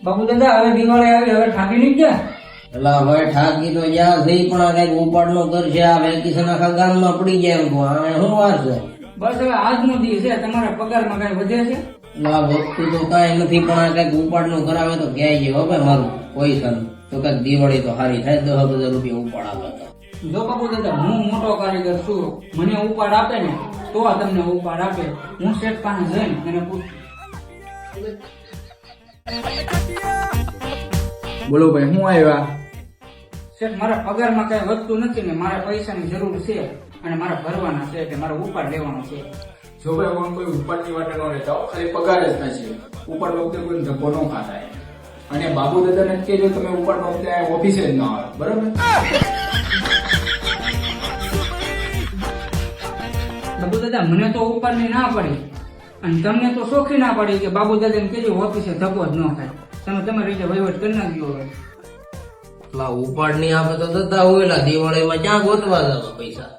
બાપુ દાદા હવે દિવાળી આવી, હવે ઠાકી નહીં ગયા? એટલે હવે ઠાકી તો જ્યાં થઈ પણ આ કઈક ઉપાડ નો કરશે. આ વેકેશન આખા ગામમાં પડી જાય એમ કહું. આને શું વાર છે? બસ હવે આજનો દિવસ છે. તમારા પગારમાં કઈ વધે છે? એટલે આ વસ્તુ તો કઈ નથી પણ આ કઈક ઉપાડ નું કરાવે તો ક્યાંય છે હવે મારું પૈસા તો કઈક દિવાળી તો સારી થાય. 10,000 રૂપિયા ઉપાડ આવે તો જો બાપુ દાદા હું મોટો કારીગર છું, મને ઉપાડ આપે ને તો આ તમને ઉપાડ આપે. હું શેઠ પાસે જઈને એને પૂછું. બોલો ભાઈ, હું આવ્યા? શેઠ મારા પગારમાં કઈ વધતું નથી ને મારા પૈસાની જરૂર છે અને મારા ભરવાના છે કે મારો ઉપાડ લેવાનો છે. જો ભાઈ હું કોઈ ઉપાડની વાટે ન રહેતા હો, ખાલી પગાર જ થશે. ઉપાડ વખતે કોઈ ધક્કો ન ખાતા. અને બાબુ દાદાને કહેજો તમે ઉપાડ વખતે ઓફિસે જ ન આવે, બરાબર? બાબુ દાદા મને તો ઉપાડની ના પડી અને તમને તો ચોખ્ખી ના પડી કે બાબુ દાદાને કહેજો ઓફિસે ધક્કો જ ન થાય. તમે તમારી રીતે વહીવટ કરી નાખજો. હવે એટલે ઉપાડ ની આપે તો થતા હોય. દિવાળીમાં ક્યાં ગોતવા જવા પૈસા?